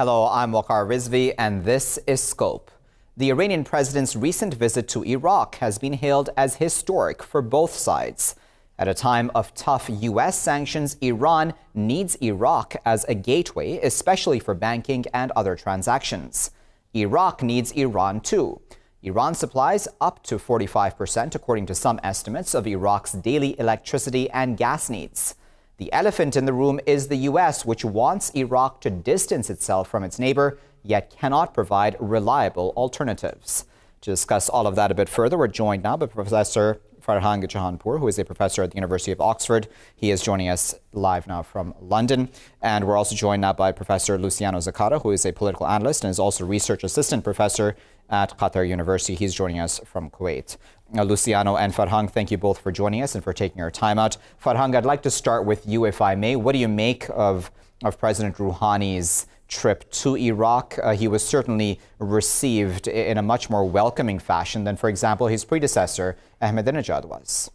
Hello, I'm Waqar Rizvi, and this is Scope. The Iranian president's recent visit to Iraq has been hailed as historic for both sides. At a time of tough U.S. sanctions, Iran needs Iraq as a gateway, especially for banking and other transactions. Iraq needs Iran too. Iran supplies up to 45%, according to some estimates, of Iraq's daily electricity and gas needs. The elephant in the room is the U.S., which wants Iraq to distance itself from its neighbor, yet cannot provide reliable alternatives. To discuss all of that a bit further, we're joined now by Professor Farhang Jahanpur, who is a professor at the University of Oxford. He is joining us live now from London. And we're also joined now by Professor Luciano Zaccato, who is a political analyst and is also research assistant professor at Qatar University. He's joining us from Kuwait. Luciano and Farhang, thank you both for joining us and for taking your time out. Farhang, I'd like to start with you, if I may. What do you make of President Rouhani's trip to Iraq? He was certainly received in a much more welcoming fashion than, for example, his predecessor, Ahmadinejad, was.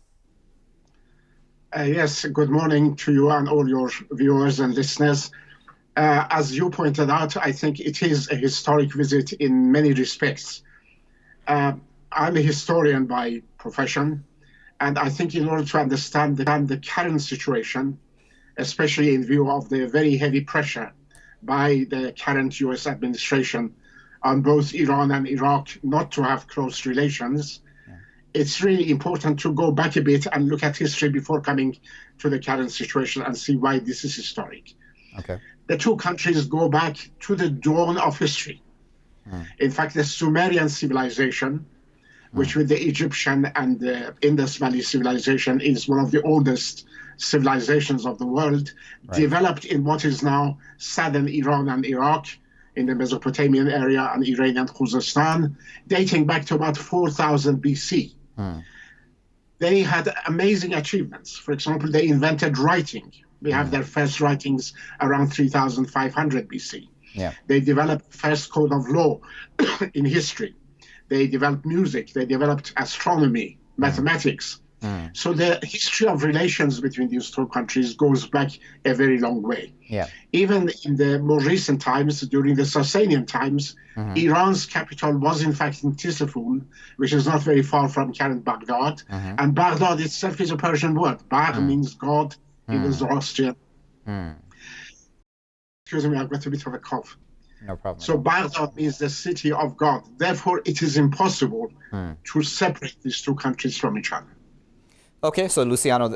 Yes, good morning to you and all your viewers and listeners. As you pointed out, I think it is a historic visit in many respects. I'm a historian by profession, and I think in order to understand the current situation, especially in view of the very heavy pressure by the current U.S. administration on both Iran and Iraq not to have close relations, it's really important to go back a bit and look at history before coming to the current situation and see why this is historic. Okay. The two countries go back to the dawn of history. In fact, the Sumerian civilization, which with the Egyptian and the Indus Valley civilization is one of the oldest civilizations of the world, developed in what is now southern Iran and Iraq, in the Mesopotamian area and Iranian Khuzestan, dating back to about 4000 BC. They had amazing achievements. For example, they invented writing. We have their first writings around 3500 BC. They developed the first code of law in history. They developed music, they developed astronomy, mathematics. So the history of relations between these two countries goes back a very long way. Even in the more recent times, during the Sasanian times, Iran's capital was in fact in Tisafun, which is not very far from current Baghdad. And Baghdad itself is a Persian word. Bagh means God in the Zoroastrian. Excuse me, I've got a bit of a cough. No problem. So Baghdad means the city of God. Therefore, it is impossible to separate these two countries from each other. Okay, so Luciano,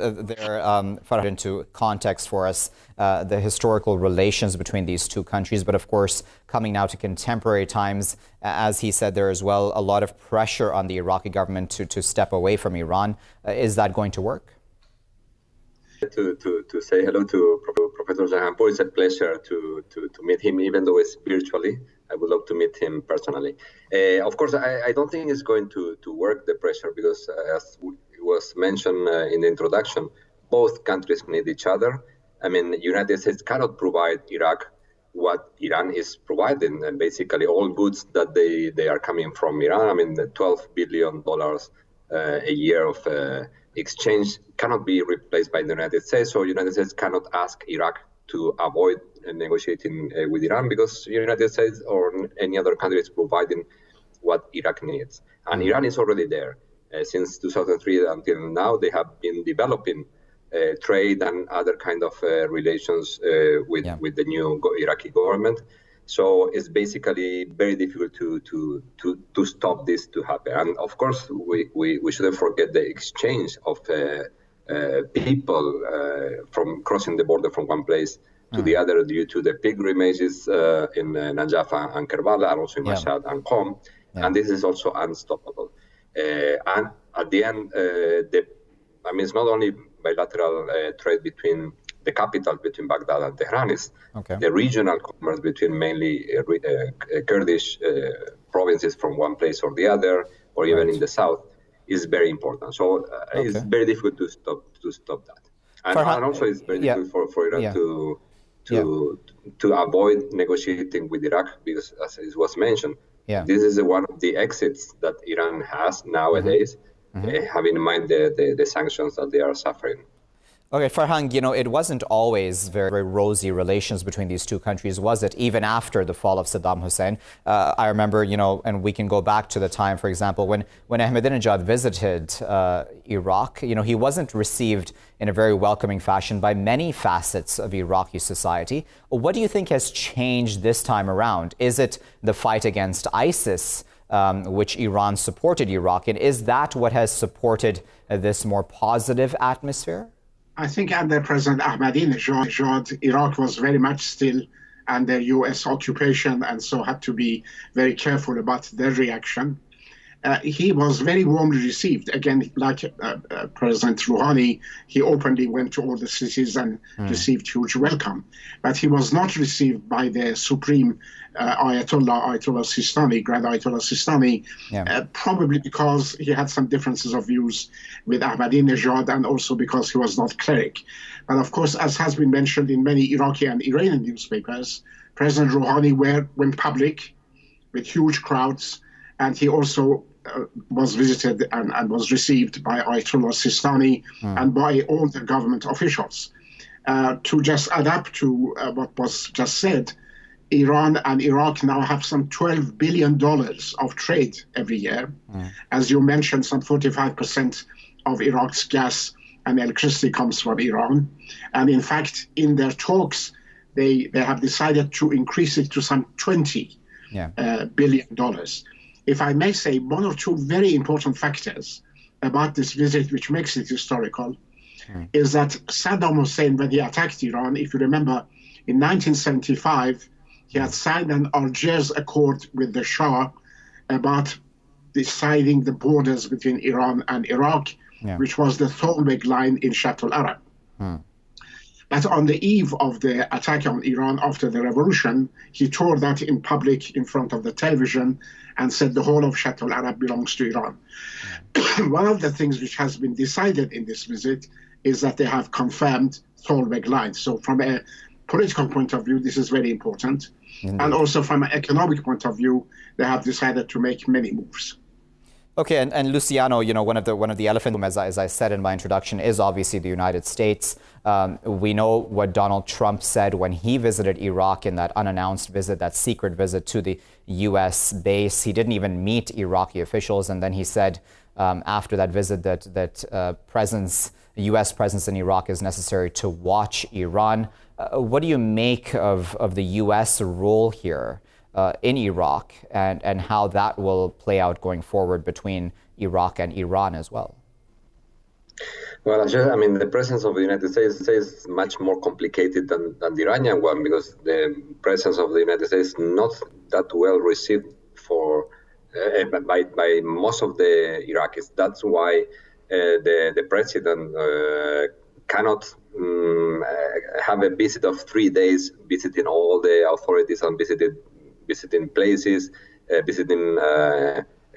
put into context for us the historical relations between these two countries. But of course, coming now to contemporary times, as he said, there is well a lot of pressure on the Iraqi government to step away from Iran. Is that going to work? To say hello to Professor Jahanpur. It's a pleasure to meet him, even though it's virtually. I would love to meet him personally. Of course, I don't think it's going to work, the pressure, because as was mentioned in the introduction, both countries need each other. I mean, the United States cannot provide Iraq what Iran is providing, and basically all goods that they are coming from Iran. I mean, the $12 billion a year of exchange cannot be replaced by the United States. So the United States cannot ask Iraq to avoid negotiating with Iran, because the United States or any other country is providing what Iraq needs. And Iran is already there. Since 2003 until now, they have been developing trade and other kind of relations with the new Iraqi government. So it's basically very difficult to stop this to happen. And of course, we shouldn't forget the exchange of people from crossing the border from one place to the other due to the pilgrimages in Najaf and Karbala, and also in Mashhad and Qom. And this is also unstoppable. And at the end, it's not only bilateral trade between the capital, between Baghdad and Tehran, is the regional commerce between mainly Kurdish provinces from one place or the other, or even in the south, is very important. So it's very difficult to stop that. And also it's very difficult for Iran to avoid negotiating with Iraq, because as it was mentioned, this is one of the exits that Iran has nowadays, having in mind the sanctions that they are suffering. Okay, Farhang, it wasn't always very, very rosy relations between these two countries, was it? Even after the fall of Saddam Hussein. I remember, and we can go back to the time, for example, when Ahmadinejad visited Iraq, he wasn't received in a very welcoming fashion by many facets of Iraqi society. What do you think has changed this time around? Is it the fight against ISIS, which Iran supported Iraq in? Is that what has supported this more positive atmosphere? I think under President Ahmadinejad, Iraq was very much still under U.S. occupation and so had to be very careful about their reaction. He was very warmly received. Again, like President Rouhani, he openly went to all the cities and received huge welcome. But he was not received by the Supreme Ayatollah Sistani, Grand Ayatollah Sistani, probably because he had some differences of views with Ahmadinejad and also because he was not cleric. But of course, as has been mentioned in many Iraqi and Iranian newspapers, President Rouhani went public with huge crowds, and he also was visited and was received by Ayatollah Sistani and by all the government officials. To just adapt to what was just said, Iran and Iraq now have some $12 billion of trade every year. As you mentioned, some 45% of Iraq's gas and electricity comes from Iran. And in fact, in their talks, they have decided to increase it to some $20 billion. If I may say, one or two very important factors about this visit, which makes it historical, is that Saddam Hussein, when he attacked Iran, if you remember, in 1975, he had signed an Algiers Accord with the Shah about deciding the borders between Iran and Iraq, which was the Tholbeg line in Shatt al-Arab. But on the eve of the attack on Iran after the revolution, he tore that in public in front of the television and said the whole of Shatt al-Arab belongs to Iran. One of the things which has been decided in this visit is that they have confirmed Tholbeg lines. So from a political point of view, this is very important. And also from an economic point of view, they have decided to make many moves. Okay, and Luciano, one of the elephant, as I said in my introduction, is obviously the United States. We know what Donald Trump said when he visited Iraq in that unannounced visit, that secret visit to the U.S. base. He didn't even meet Iraqi officials, and then he said after that visit that U.S. presence in Iraq is necessary to watch Iran. What do you make of the U.S. role here in Iraq and how that will play out going forward between Iraq and Iran as well? Well, the presence of the United States is much more complicated than the Iranian one, because the presence of the United States is not that well received by most of the Iraqis. That's why the president cannot have a visit of 3 days, visiting all the authorities and visiting places, visiting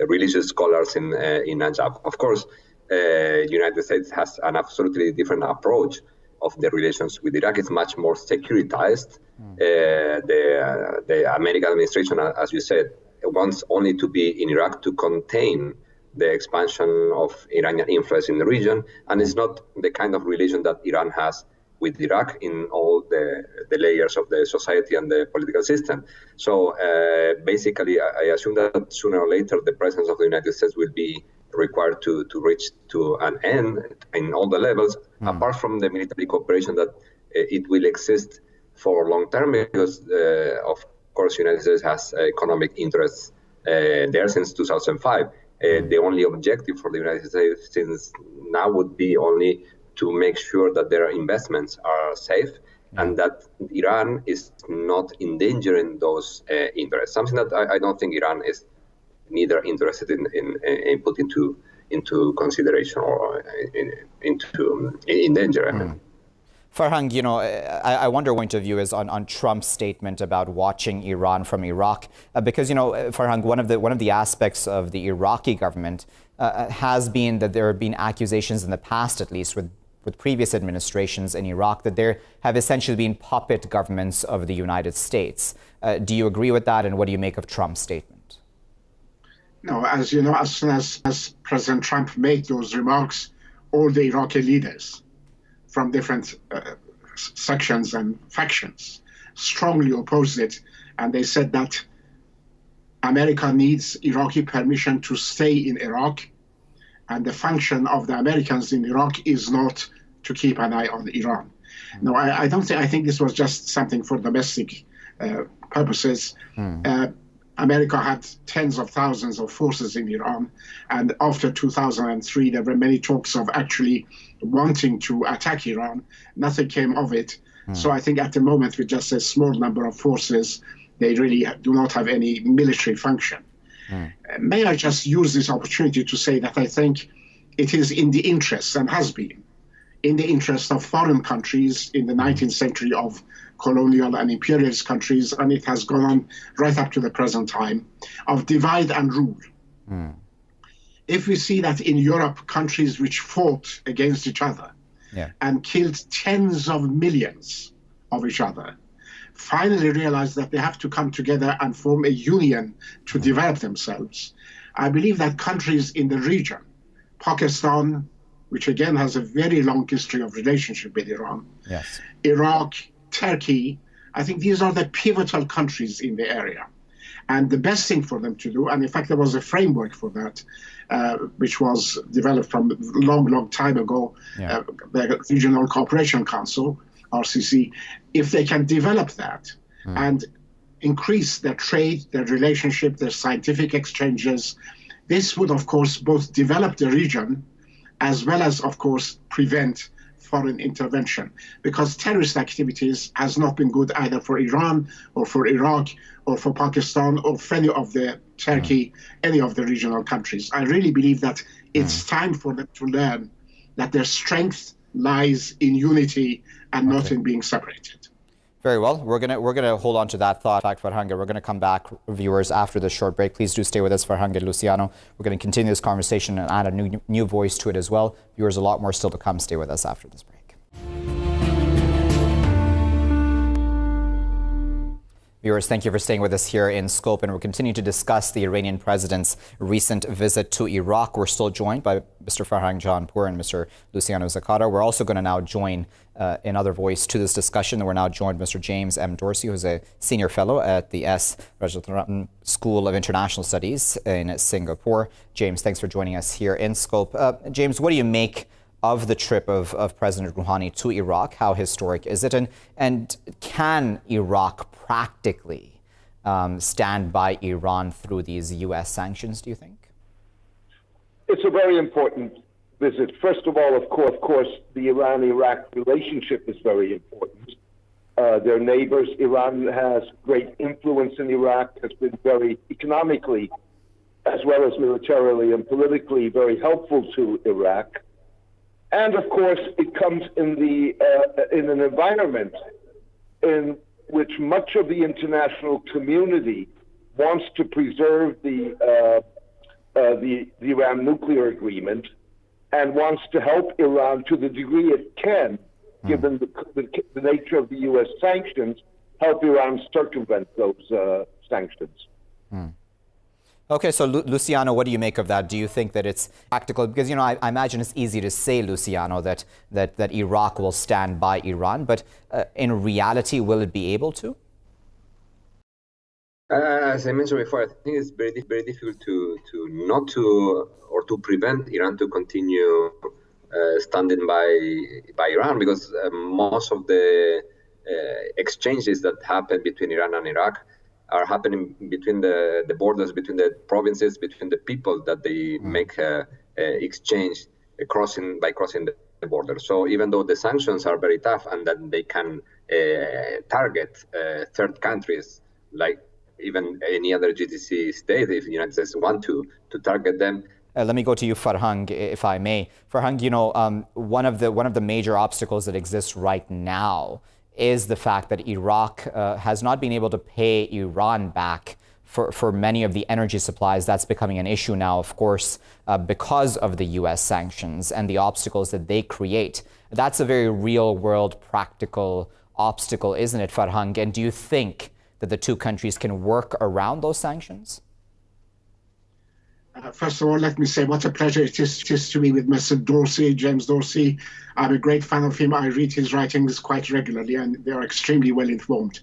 religious scholars in Najaf. Of course, the United States has an absolutely different approach of the relations with Iraq. It's much more securitized. The American administration, as you said, wants only to be in Iraq to contain the expansion of Iranian influence in the region, and it's not the kind of relation that Iran has with Iraq in all the layers of the society and the political system. So basically, I assume that sooner or later the presence of the United States will be required to reach to an end in all the levels, apart from the military cooperation that it will exist for long term, because of course the United States has economic interests there since 2005. The only objective for the United States since now would be only to make sure that their investments are safe and that Iran is not endangering those interests. Something that I don't think Iran is neither interested in put into consideration or in danger. Farhang, I wonder what point of view is on Trump's statement about watching Iran from Iraq, because Farhang, one of the aspects of the Iraqi government has been that there have been accusations in the past, at least with previous administrations in Iraq, that there have essentially been puppet governments of the United States. Do you agree with that, and what do you make of Trump's statement? No, as you know, as soon as President Trump made those remarks, all the Iraqi leaders, from different sections and factions strongly opposed it, and they said that America needs Iraqi permission to stay in Iraq, and the function of the Americans in Iraq is not to keep an eye on Iran. No, I don't think. I think this was just something for domestic purposes. America had tens of thousands of forces in Iran, and after 2003, there were many talks of actually wanting to attack Iran. Nothing came of it. So I think at the moment, with just a small number of forces, they really do not have any military function. May I just use this opportunity to say that I think it is in the interest, and has been, in the interest of foreign countries in the 19th century, of colonial and imperialist countries, and it has gone on right up to the present time, of divide and rule. If we see that in Europe, countries which fought against each other and killed tens of millions of each other, finally realize that they have to come together and form a union to develop themselves. I believe that countries in the region, Pakistan, which again has a very long history of relationship with Iran, Iraq, Turkey, I think these are the pivotal countries in the area. And the best thing for them to do, and in fact there was a framework for that, which was developed from a long time ago, the Regional Cooperation Council, RCC, if they can develop that and increase their trade, their relationship, their scientific exchanges, this would, of course, both develop the region as well as, of course, prevent foreign intervention. Because terrorist activities has not been good either for Iran or for Iraq or for Pakistan or for any of the Turkey, any of the regional countries. I really believe that it's time for them to learn that their strength lies in unity and not in being separated. Very well. We're gonna hold on to that thought. In fact, Farhang, we're going to come back, viewers, after this short break. Please do stay with us, Farhang and Luciano. We're going to continue this conversation and add a new voice to it as well. Viewers, a lot more still to come. Stay with us after this break. Viewers, thank you for staying with us here in Scope, and we're continuing to discuss the Iranian president's recent visit to Iraq. We're still joined by Mr. Farhang Jahanpur and Mr. Luciano Zakata. We're also going to now join another voice to this discussion. We're now joined by Mr. James M. Dorsey, who's a senior fellow at the S. Rajaratnam School of International Studies in Singapore. James, thanks for joining us here in Scope. James, what do you make of the trip of President Rouhani to Iraq? How historic is it? And can Iraq practically stand by Iran through these U.S. sanctions, do you think? It's a very important visit. First of all, of course, the Iran-Iraq relationship is very important. They're neighbors. Iran has great influence in Iraq, has been very economically, as well as militarily and politically, very helpful to Iraq. And of course, it comes in an environment in which much of the international community wants to preserve the Iran nuclear agreement and wants to help Iran to the degree it can, given the nature of the U.S. sanctions, help Iran circumvent those sanctions. Okay, so Luciano, what do you make of that? Do you think that it's practical? Because, you know, I imagine it's easy to say, Luciano, that Iraq will stand by Iran, but in reality, will it be able to? As I mentioned before, I think it's very difficult to prevent Iran to continue standing by Iran, because most of the exchanges that happen between Iran and Iraq are happening between the borders, between the provinces, between the people that they make exchange crossing the border. So even though the sanctions are very tough and that they can target third countries, like even any other GCC state, if the United States want to target them. Let me go to you, Farhang, if I may. Farhang, you know, one of the major obstacles that exists right now is the fact that Iraq has not been able to pay Iran back for many of the energy supplies. That's becoming an issue now, of course, because of the U.S. sanctions and the obstacles that they create. That's a very real-world, practical obstacle, isn't it, Farhang? And do you think that the two countries can work around those sanctions? First of all, let me say what a pleasure it is to be with Mr. Dorsey, James Dorsey. I'm a great fan of him. I read his writings quite regularly, and they are extremely well informed.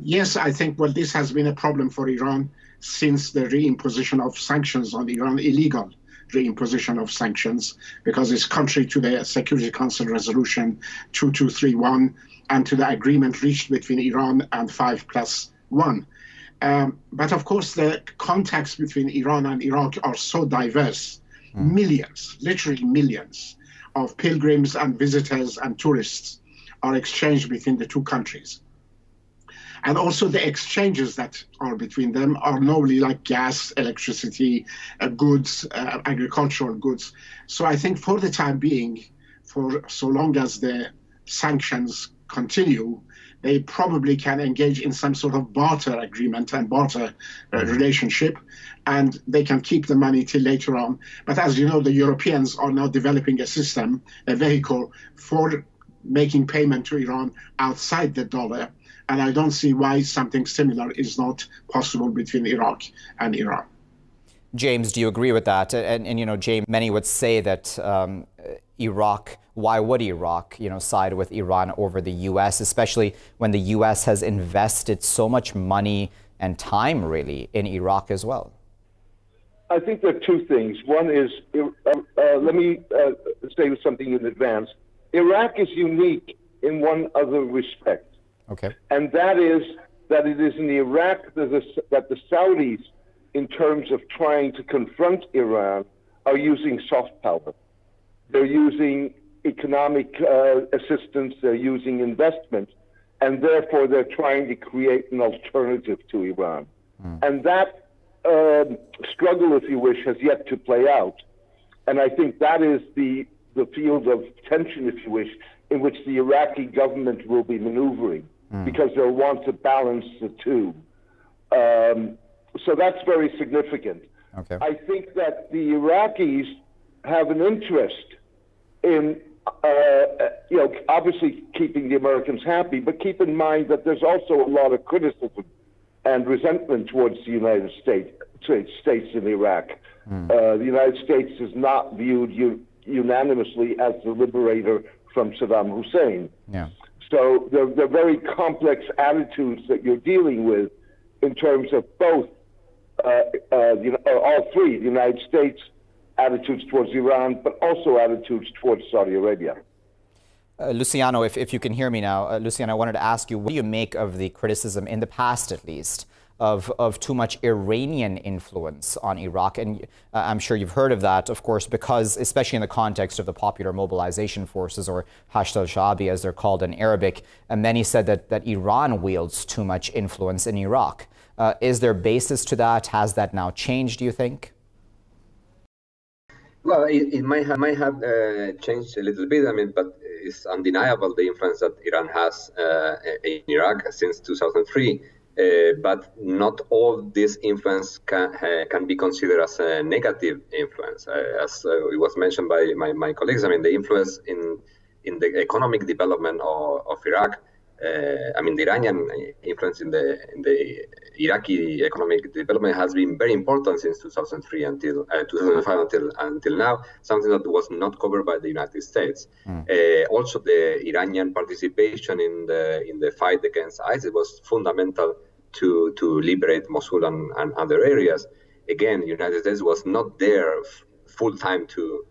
Yes, I think, well, this has been a problem for Iran since the reimposition of sanctions on Iran, illegal reimposition of sanctions, because it's contrary to the Security Council Resolution 2231 and to the agreement reached between Iran and 5+1. But of course, the contacts between Iran and Iraq are so diverse. Millions, literally millions of pilgrims and visitors and tourists are exchanged between the two countries. And also the exchanges that are between them are normally like gas, electricity, goods, agricultural goods. So I think for the time being, for so long as the sanctions continue, they probably can engage in some sort of barter agreement and barter relationship, and they can keep the money till later on. But as you know, the Europeans are now developing a system, a vehicle for making payment to Iran outside the dollar. And I don't see why something similar is not possible between Iraq and Iran. James, do you agree with that? And you know, James, many would say that Iraq, why would Iraq, side with Iran over the U.S., especially when the U.S. has invested so much money and time, really, in Iraq as well? I think there are two things. One is, let me say something in advance. Iraq is unique in one other respect. Okay. And that is that it is in Iraq that the Saudis, in terms of trying to confront Iran, are using soft power. They're using economic assistance, they're using investment, and therefore they're trying to create an alternative to Iran. And that struggle, if you wish, has yet to play out. And I think that is the field of tension, if you wish, in which the Iraqi government will be maneuvering, because they'll want to balance the two. So that's very significant. Okay. I think that the Iraqis have an interest in, obviously keeping the Americans happy, but keep in mind that there's also a lot of criticism and resentment towards the United States in Iraq. The United States is not viewed unanimously as the liberator from Saddam Hussein. Yeah. So they're very complex attitudes that you're dealing with in terms of both, all three, the United States, attitudes towards Iran, but also attitudes towards Saudi Arabia. Luciano, if you can hear me now, Luciano, I wanted to ask you, what do you make of the criticism, in the past at least, of too much Iranian influence on Iraq? And I'm sure you've heard of that, of course, because especially in the context of the Popular Mobilization Forces, or Hashd al-Sha'bi as they're called in Arabic, many said that Iran wields too much influence in Iraq. Is there basis to that? Has that now changed, do you think? Well, it might have changed a little bit. I mean, but it's undeniable the influence that Iran has in Iraq since 2003. But not all this influence can be considered as a negative influence. As it was mentioned by my colleagues, I mean, the influence in the economic development of Iraq, the Iranian influence in the Iraqi economic development has been very important since 2003 until 2005 until now, something that was not covered by the United States. Also, the Iranian participation in the fight against ISIS was fundamental to liberate Mosul and other areas. Again, the United States was not there full time to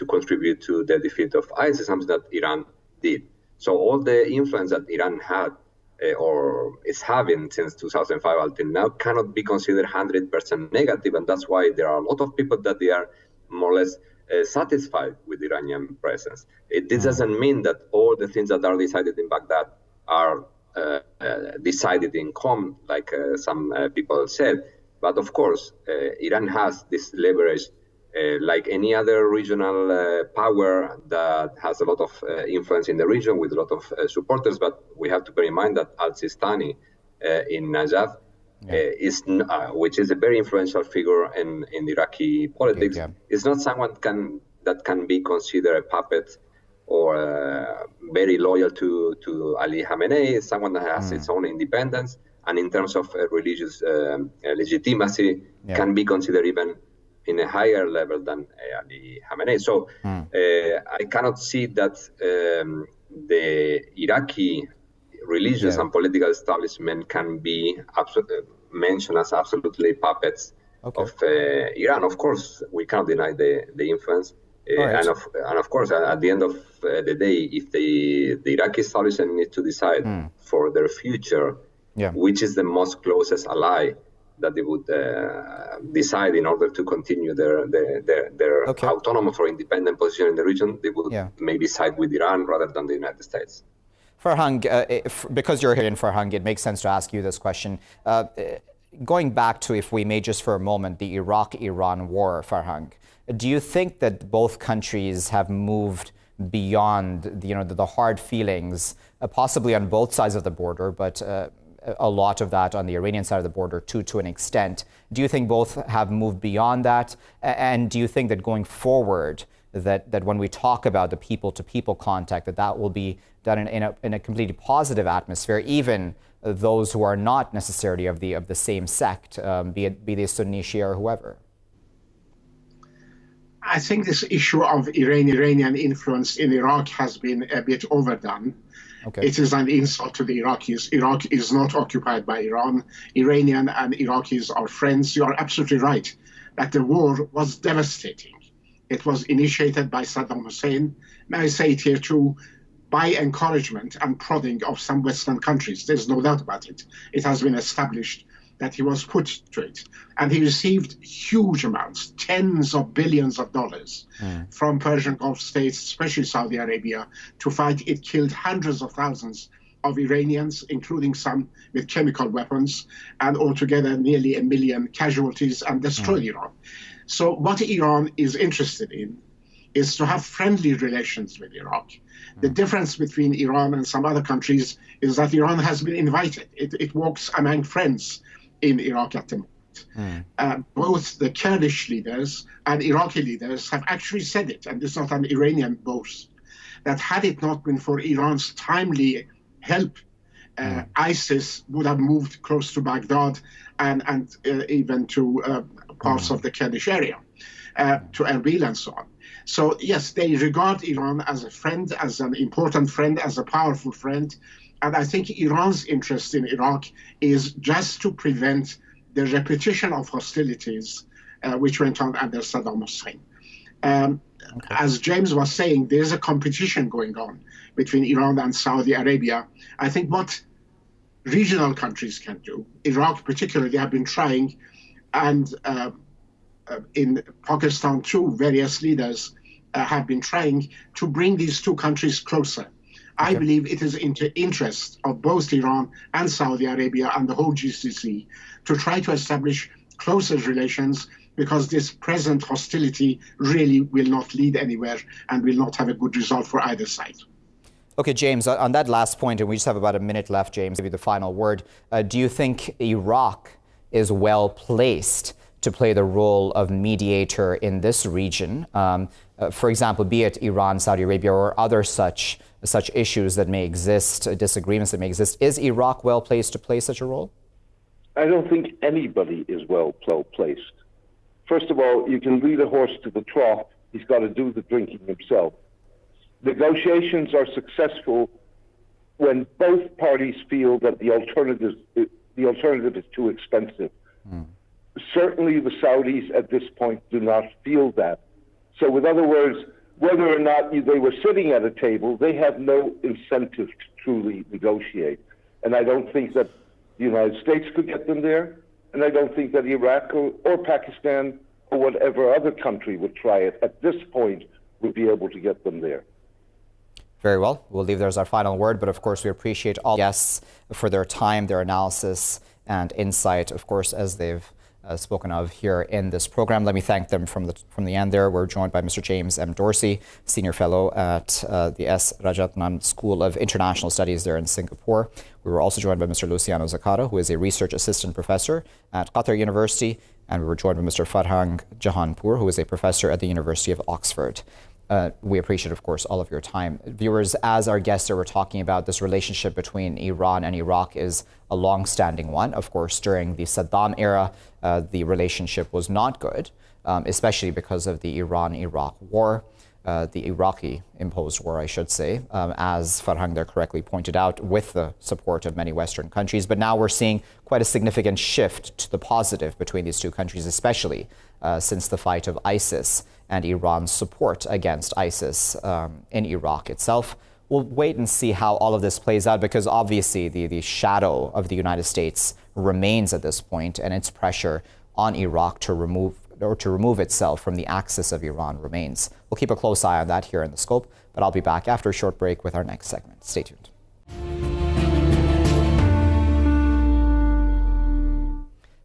contribute to the defeat of ISIS, something that Iran did. So all the influence that Iran had or is having since 2005 until now cannot be considered 100% negative, and that's why there are a lot of people that they are more or less satisfied with Iranian presence. This doesn't mean that all the things that are decided in Baghdad are decided in calm, like some people said. But of course, Iran has this leverage like any other regional power that has a lot of influence in the region with a lot of supporters. But we have to bear in mind that al-Sistani in Najaf, which is a very influential figure in Iraqi politics, is not someone that can be considered a puppet or very loyal to Ali Khamenei. Is someone that has its own independence, and in terms of religious legitimacy, can be considered even in a higher level than Ali Khamenei. So I cannot see that the Iraqi religious and political establishment can be mentioned as absolutely puppets of Iran. Of course, we cannot deny the influence. And of course, at the end of the day, if the Iraqi establishment needs to decide for their future, which is the most closest ally that they would decide in order to continue their autonomous or independent position in the region, they would maybe side with Iran rather than the United States. Farhang, because you're here in Farhang, it makes sense to ask you this question. Going back to, if we may just for a moment, the Iraq-Iran war, Farhang, do you think that both countries have moved beyond the hard feelings, possibly on both sides of the border, but a lot of that on the Iranian side of the border to an extent? Do you think both have moved beyond that? And do you think that going forward, that when we talk about the people-to-people contact, that will be done in a completely positive atmosphere, even those who are not necessarily of the same sect, be they Sunni, Shia, or whoever? I think this issue of Iranian influence in Iraq has been a bit overdone. It is an insult to the Iraqis. Iraq is not occupied by Iran. Iranian and Iraqis are friends. You are absolutely right that the war was devastating. It was initiated by Saddam Hussein. May I say it here too, by encouragement and prodding of some Western countries. There's no doubt about it. It has been established that he was put to it. And he received huge amounts, tens of billions of dollars from Persian Gulf states, especially Saudi Arabia, to fight. It killed hundreds of thousands of Iranians, including some with chemical weapons, and altogether nearly 1 million casualties, and destroyed Iran. So what Iran is interested in is to have friendly relations with Iraq. The difference between Iran and some other countries is that Iran has been invited. It walks among friends in Iraq at the moment. Both the Kurdish leaders and Iraqi leaders have actually said it, and it's not an Iranian boast, that had it not been for Iran's timely help, ISIS would have moved close to Baghdad and even to parts of the Kurdish area, to Erbil and so on. So yes, they regard Iran as a friend, as an important friend, as a powerful friend. And I think Iran's interest in Iraq is just to prevent the repetition of hostilities which went on under Saddam Hussein. As James was saying, there's a competition going on between Iran and Saudi Arabia. I think what regional countries can do, Iraq particularly, have been trying, and in Pakistan too, various leaders have been trying to bring these two countries closer. I believe it is in the interest of both Iran and Saudi Arabia and the whole GCC to try to establish closer relations, because this present hostility really will not lead anywhere and will not have a good result for either side. Okay, James, on that last point, and we just have about a minute left, James, give you the final word. Do you think Iraq is well placed to play the role of mediator in this region? For example, be it Iran, Saudi Arabia, or other such issues that may exist, disagreements that may exist. Is Iraq well placed to play such a role? I don't think anybody is well placed. First of all, you can lead a horse to the trough. He's got to do the drinking himself. Negotiations are successful when both parties feel that the alternative is too expensive. Certainly the Saudis at this point do not feel that. So with other words, whether or not they were sitting at a table, they have no incentive to truly negotiate. And I don't think that the United States could get them there, and I don't think that Iraq or Pakistan or whatever other country would try it at this point would be able to get them there. Very well. We'll leave there as our final word, but of course we appreciate all guests for their time, their analysis, and insight, of course, as they've spoken of here in this program. Let me thank them from the end there. We're joined by Mr. James M. Dorsey, Senior Fellow at the S. Rajatnam School of International Studies there in Singapore. We were also joined by Mr. Luciano Zakata, who is a Research Assistant Professor at Qatar University, and we were joined by Mr. Farhang Jahanpur, who is a Professor at the University of Oxford. We appreciate, of course, all of your time. Viewers, as our guests were talking about, this relationship between Iran and Iraq is a long-standing one. Of course, during the Saddam era, the relationship was not good. especially because of the Iran-Iraq war, the Iraqi-imposed war, I should say, as Farhang there correctly pointed out, with the support of many Western countries. But now we're seeing quite a significant shift to the positive between these two countries, especially since the fight of ISIS and Iran's support against ISIS in Iraq itself. We'll wait and see how all of this plays out, because obviously the shadow of the United States remains at this point, and its pressure on Iraq to remove itself from the axis of Iran remains. We'll keep a close eye on that here in The Scope, but I'll be back after a short break with our next segment. Stay tuned.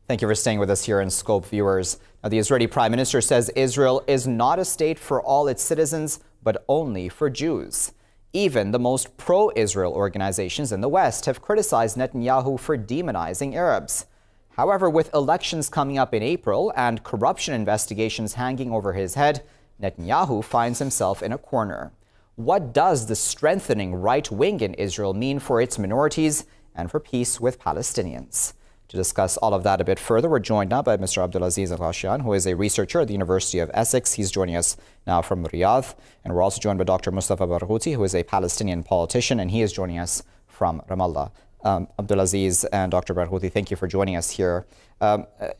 Thank you for staying with us here in Scope, viewers. Now, the Israeli Prime Minister says Israel is not a state for all its citizens, but only for Jews. Even the most pro-Israel organizations in the West have criticized Netanyahu for demonizing Arabs. However, with elections coming up in April and corruption investigations hanging over his head, Netanyahu finds himself in a corner. What does the strengthening right wing in Israel mean for its minorities and for peace with Palestinians? To discuss all of that a bit further, we're joined now by Mr. Abdulaziz Al-Ghashian, who is a researcher at the University of Essex. He's joining us now from Riyadh. And we're also joined by Dr. Mustafa Barghouti, who is a Palestinian politician, and he is joining us from Ramallah. Abdulaziz and Dr. Barghouti, thank you for joining us here.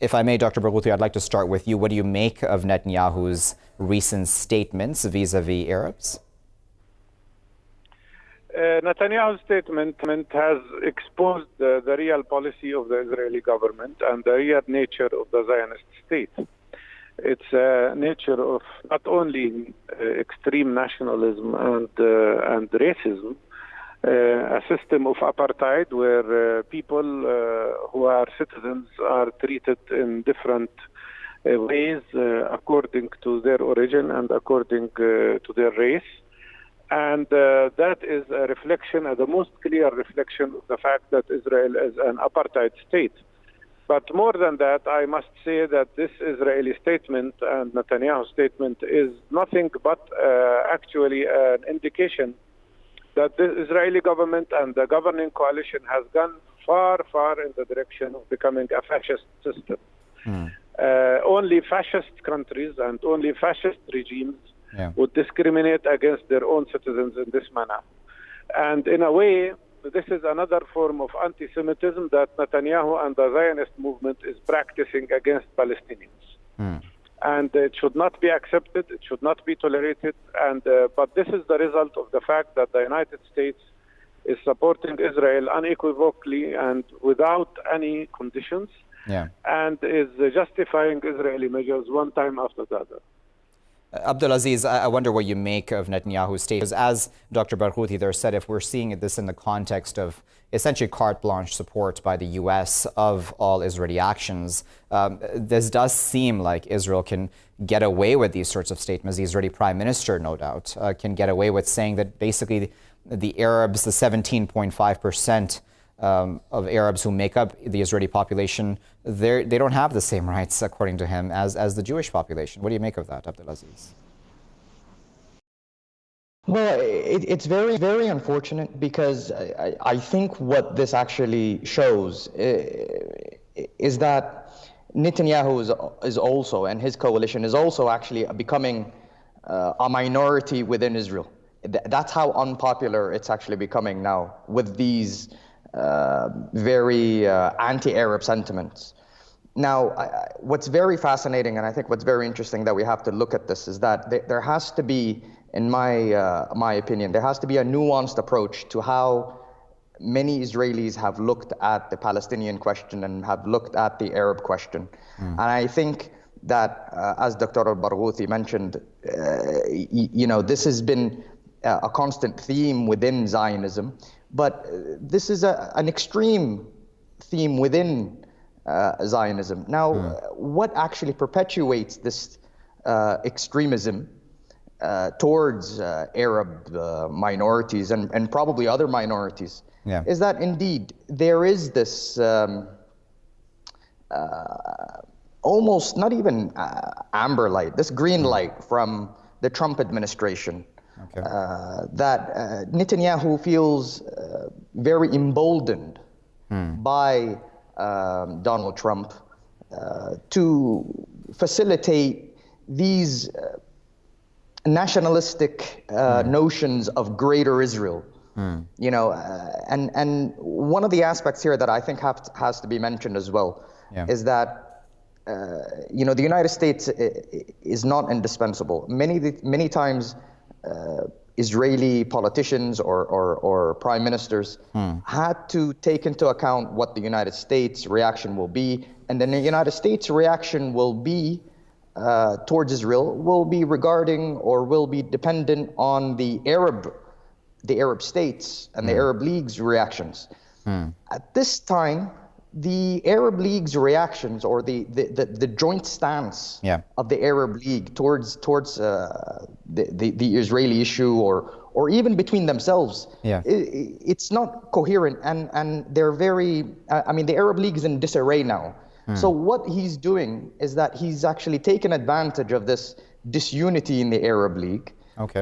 If I may, Dr. Barghouti, I'd like to start with you. What do you make of Netanyahu's recent statements vis-a-vis Arabs? Netanyahu's statement has exposed the real policy of the Israeli government and the real nature of the Zionist state. It's a nature of not only extreme nationalism and racism, a system of apartheid where people who are citizens are treated in different ways according to their origin and according to their race. And that is a reflection, the most clear reflection of the fact that Israel is an apartheid state. But more than that, I must say that this Israeli statement and Netanyahu's statement is nothing but actually an indication that the Israeli government and the governing coalition has gone far, far in the direction of becoming a fascist system. Only fascist countries and only fascist regimes would discriminate against their own citizens in this manner. And in a way, this is another form of anti-Semitism that Netanyahu and the Zionist movement is practicing against Palestinians. And it should not be accepted, it should not be tolerated. And but this is the result of the fact that the United States is supporting Israel unequivocally and without any conditions, and is justifying Israeli measures one time after the other. Abdulaziz, I wonder what you make of Netanyahu's statement. As Dr. Barghouti there said, if we're seeing this in the context of essentially carte blanche support by the U.S. of all Israeli actions, this does seem like Israel can get away with these sorts of statements. The Israeli Prime Minister, no doubt, can get away with saying that basically the Arabs, the 17.5% of Arabs who make up the Israeli population, they don't have the same rights, according to him, as the Jewish population. What do you make of that, Abdulaziz? Well, it's very, very unfortunate, because I think what this actually shows is that Netanyahu is also, and his coalition is also actually becoming a minority within Israel. That's how unpopular it's actually becoming now with these very anti-Arab sentiments. Now, what's very fascinating, and I think what's very interesting that we have to look at this, is that there has to be, in my opinion, there has to be a nuanced approach to how many Israelis have looked at the Palestinian question and have looked at the Arab question. And I think that, as Dr. Barghouti mentioned, this has been a constant theme within Zionism. But this is an extreme theme within Zionism. Now, what actually perpetuates this extremism towards Arab minorities and probably other minorities is that indeed there is this almost not even amber light, this green light from the Trump administration. That Netanyahu feels very emboldened by Donald Trump to facilitate these nationalistic notions of greater Israel. You know, and one of the aspects here that I think has to be mentioned as well is that you know, the United States is not indispensable. Many times Israeli politicians or prime ministers had to take into account what the United States reaction will be, and then the United States reaction will be towards Israel will be regarding or will be dependent on the Arab states and the Arab League's reactions. At this time, the Arab League's reactions, or the joint stance of the Arab League towards the Israeli issue, or even between themselves, it's not coherent, and they're very. I mean, the Arab League is in disarray now. So what he's doing is that he's actually taken advantage of this disunity in the Arab League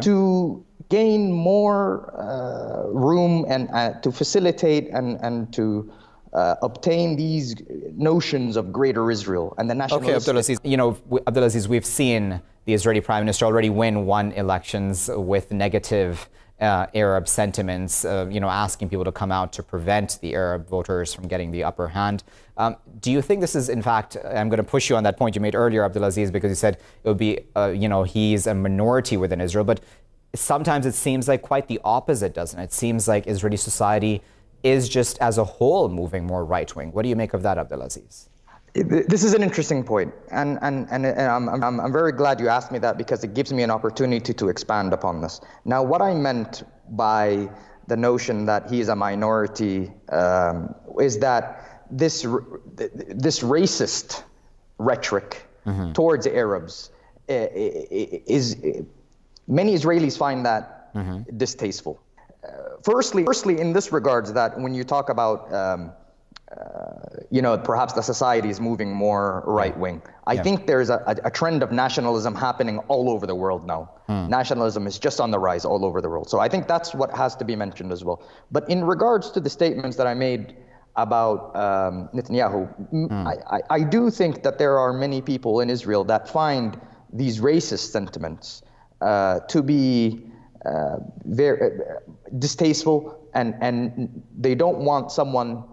to gain more room and to facilitate and to obtain these notions of greater Israel and the nationalistic. Okay, Abdulaziz, you know, Abdulaziz, we've seen the Israeli Prime Minister already won elections with negative Arab sentiments, you know, asking people to come out to prevent the Arab voters from getting the upper hand. Do you think this is, in fact, I'm going to push you on that point you made earlier, Abdulaziz, because you said it would be, you know, he's a minority within Israel, but sometimes it seems like quite the opposite, doesn't it? It seems like Israeli society is just as a whole moving more right-wing. What do you make of that, Abdulaziz? This is an interesting point, and I'm very glad you asked me that, because it gives me an opportunity to expand upon this. Now, what I meant by the notion that he is a minority is that this racist rhetoric towards Arabs is many Israelis find that distasteful. Firstly, in this regards, that when you talk about you know, perhaps the society is moving more right-wing. I think there's a trend of nationalism happening all over the world now. Nationalism is just on the rise all over the world. So I think that's what has to be mentioned as well. But in regards to the statements that I made about Netanyahu, I do think that there are many people in Israel that find these racist sentiments to be very distasteful, and they don't want someone,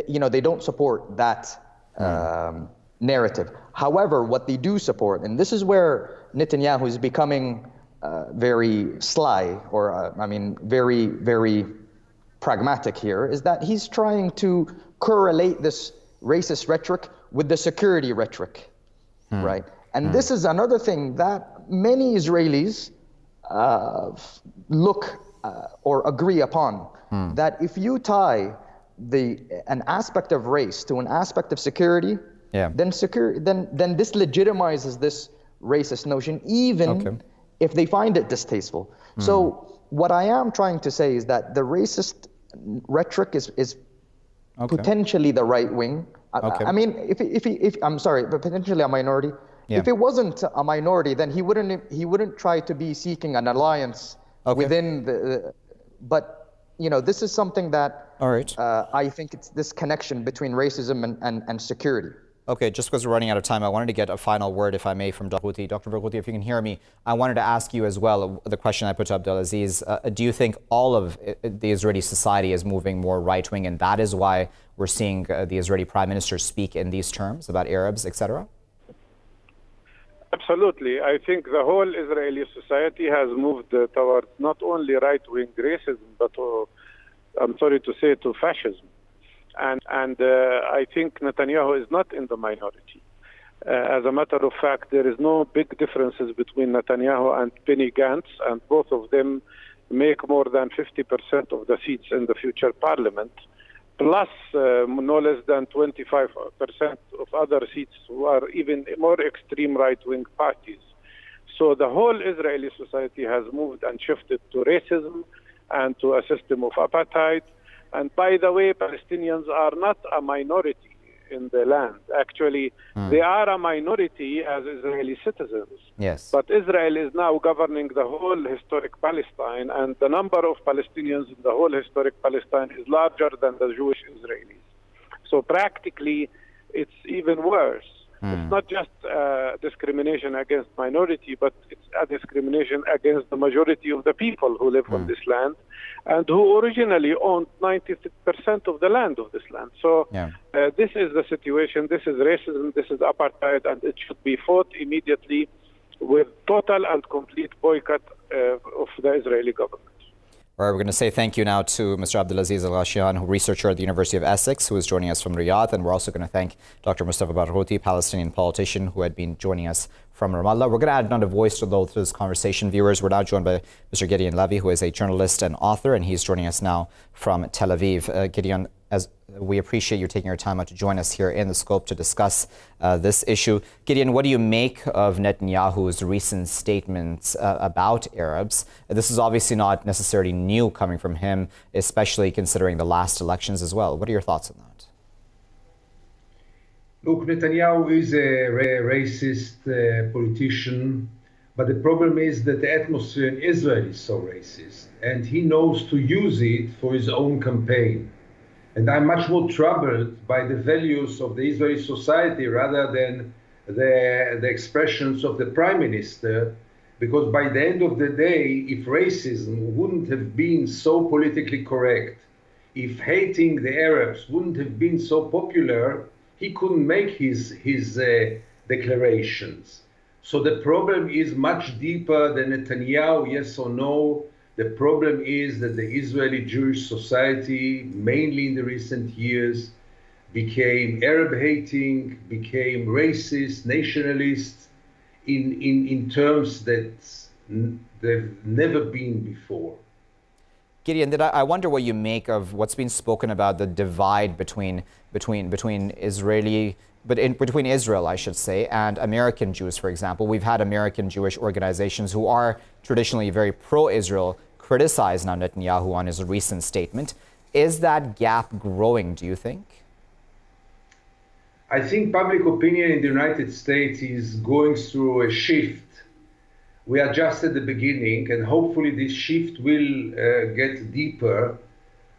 you know, they don't support that narrative. However, what they do support, and this is where Netanyahu is becoming very sly, or I mean, very, very pragmatic here, is that he's trying to correlate this racist rhetoric with the security rhetoric, right? And this is another thing that many Israelis look or agree upon, that if you tie an aspect of race to an aspect of security, then this legitimizes this racist notion, even if they find it distasteful. So what I am trying to say is that the racist rhetoric is potentially the right wing. I mean, if I'm sorry, but potentially a minority. If it wasn't a minority, then he wouldn't try to be seeking an alliance within the. But you know, this is something that I think it's this connection between racism and security. Okay, just because we're running out of time, I wanted to get a final word, if I may, from Dr. Barghouti. Dr. Barghouti, if you can hear me, I wanted to ask you as well the question I put to Abdulaziz. Do you think all of the Israeli society is moving more right-wing, and that is why we're seeing the Israeli Prime Minister speak in these terms about Arabs, etc.? Absolutely. I think the whole Israeli society has moved towards not only right-wing racism, but I'm sorry to say, to fascism. And I think Netanyahu is not in the minority. As a matter of fact, there is no big differences between Netanyahu and Benny Gantz, and both of them make more than 50% of the seats in the future parliament, plus no less than 25% of other seats who are even more extreme right-wing parties. So the whole Israeli society has moved and shifted to racism and to a system of apartheid. And by the way, Palestinians are not a minority in the land. Actually, they are a minority as Israeli citizens. Yes. But Israel is now governing the whole historic Palestine, and the number of Palestinians in the whole historic Palestine is larger than the Jewish Israelis. So practically, it's even worse. It's not just discrimination against minority, but it's a discrimination against the majority of the people who live on this land and who originally owned 90% of the land of this land. So this is the situation, this is racism, this is apartheid, and it should be fought immediately with total and complete boycott of the Israeli government. All right, we're going to say thank you now to Mr. Abdulaziz Al-Ghashian, researcher at the University of Essex, who is joining us from Riyadh. And we're also going to thank Dr. Mustafa Barghouti, Palestinian politician, who had been joining us from Ramallah. We're going to add another voice to this conversation, viewers. We're now joined by Mr. Gideon Levy, who is a journalist and author, and he's joining us now from Tel Aviv. Gideon, as we appreciate you taking your time out to join us here in the Scope to discuss this issue. Gideon, what do you make of Netanyahu's recent statements about Arabs? This is obviously not necessarily new coming from him, especially considering the last elections as well. What are your thoughts on that? Look, Netanyahu is a racist politician, but the problem is that the atmosphere in Israel is so racist, and he knows to use it for his own campaign. And I'm much more troubled by the values of the Israeli society rather than the expressions of the prime minister, because by the end of the day, if racism wouldn't have been so politically correct, if hating the Arabs wouldn't have been so popular, he couldn't make his declarations. So the problem is much deeper than Netanyahu, yes or no. The problem is that the Israeli Jewish society, mainly in the recent years, became Arab-hating, became racist, nationalist, in terms that they've never been before. Gideon, I wonder what you make of what's been spoken about the divide between Israel, I should say, and American Jews, for example. We've had American Jewish organizations who are traditionally very pro-Israel criticize now Netanyahu on his recent statement. Is that gap growing, do you think? I think public opinion in the United States is going through a shift. We are just at the beginning, and hopefully this shift will get deeper,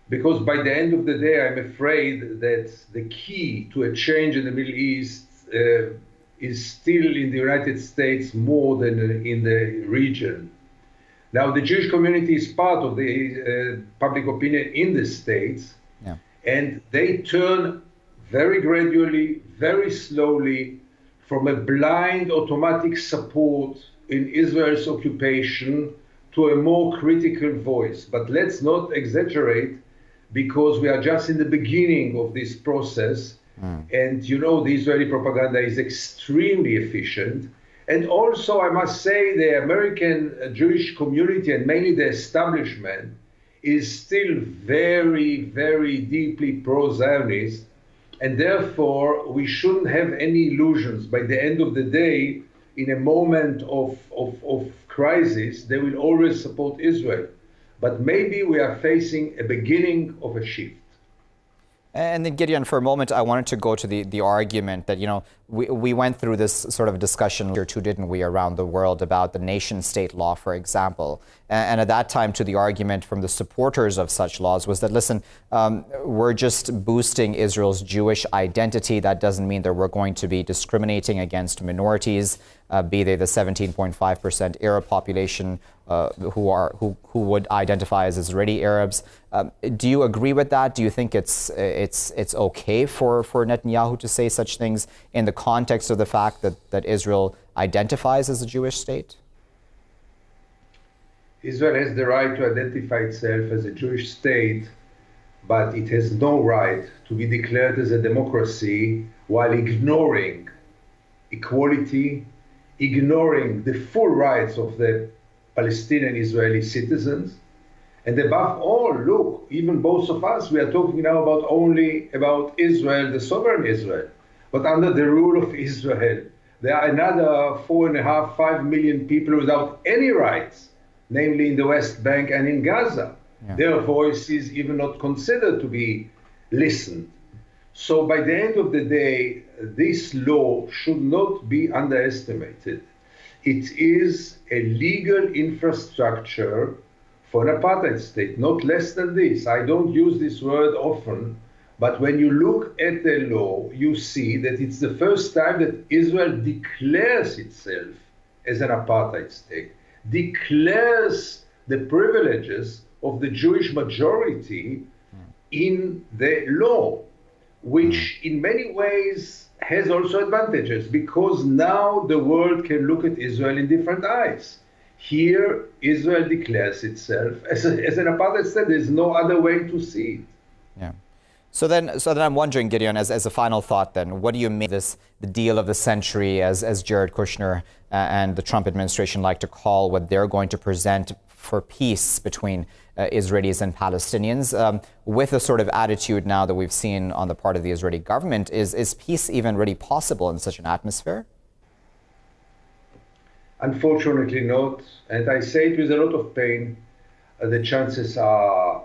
because by the end of the day, I'm afraid that the key to a change in the Middle East is still in the United States more than in the region. Now, the Jewish community is part of the public opinion in the States, and they turn very gradually, very slowly, from a blind automatic support in Israel's occupation to a more critical voice. But let's not exaggerate, because we are just in the beginning of this process. And you know, the Israeli propaganda is extremely efficient. And also, I must say, the American Jewish community, and mainly the establishment, is still very, very deeply pro-Zionist. And therefore, we shouldn't have any illusions. By the end of the day, in a moment of crisis, they will always support Israel. But maybe we are facing a beginning of a shift. And then, Gideon, for a moment, I wanted to go to the argument that, you know, we went through this sort of discussion or two, didn't we, around the world about the nation-state law, for example. And at that time, to the argument from the supporters of such laws was that, listen, we're just boosting Israel's Jewish identity. That doesn't mean that we're going to be discriminating against minorities, be they the 17.5% Arab population who would identify as Israeli Arabs. Do you agree with that? Do you think it's okay for Netanyahu to say such things in the context of the fact that Israel identifies as a Jewish state? Israel has the right to identify itself as a Jewish state, but it has no right to be declared as a democracy while ignoring equality, ignoring the full rights of the Palestinian Israeli citizens. And above all, look, even both of us, we are talking now only about Israel, the sovereign Israel. But under the rule of Israel, there are another 4.5, 5 million people without any rights, namely in the West Bank and in Gaza. Their voice is even not considered to be listened. So by the end of the day, this law should not be underestimated. It is a legal infrastructure for an apartheid state, not less than this. I don't use this word often, But when you look at the law, you see that it's the first time that Israel declares itself as an apartheid state, declares the privileges of the Jewish majority in the law, which in many ways has also advantages, because now the world can look at Israel in different eyes. Here, Israel declares itself as an apartheid state. There's no other way to see it. Yeah. So then I'm wondering, Gideon, as a final thought then, what do you make the deal of the century, as Jared Kushner and the Trump administration like to call what they're going to present for peace between Israelis and Palestinians, with a sort of attitude now that we've seen on the part of the Israeli government? Is peace even really possible in such an atmosphere? Unfortunately not, and I say it with a lot of pain. The chances are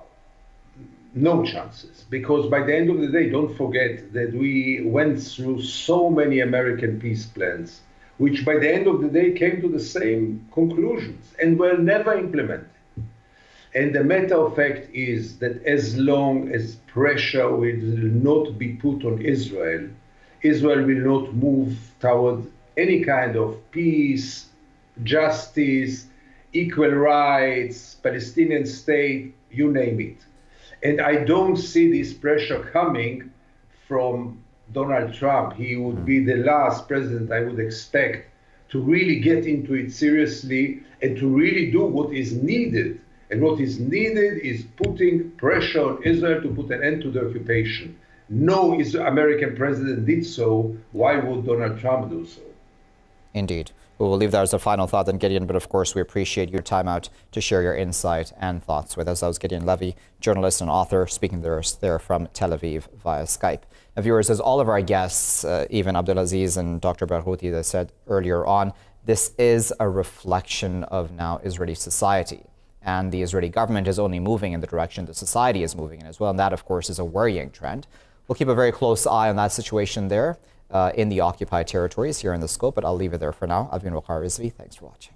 no chances, because by the end of the day, don't forget that we went through so many American peace plans, which by the end of the day came to the same conclusions and were never implemented. And the matter of fact is that as long as pressure will not be put on Israel, Israel will not move toward any kind of peace, justice, equal rights, Palestinian state, you name it. And I don't see this pressure coming from Donald Trump. He would be the last president I would expect to really get into it seriously and to really do what is needed. And what is needed is putting pressure on Israel to put an end to the occupation. No American president did so. Why would Donald Trump do so? Indeed. We'll leave that as a final thought then, Gideon, but of course we appreciate your time out to share your insight and thoughts with us. That was Gideon Levy, journalist and author, speaking there from Tel Aviv via Skype. Now, viewers, as all of our guests, even Abdulaziz and Dr. Barghouti, that said earlier on, this is a reflection of now Israeli society. And the Israeli government is only moving in the direction the society is moving in as well. And that, of course, is a worrying trend. We'll keep a very close eye on that situation there in the occupied territories here in the scope, but I'll leave it there for now. I've been Waqar Rizvi. Thanks for watching.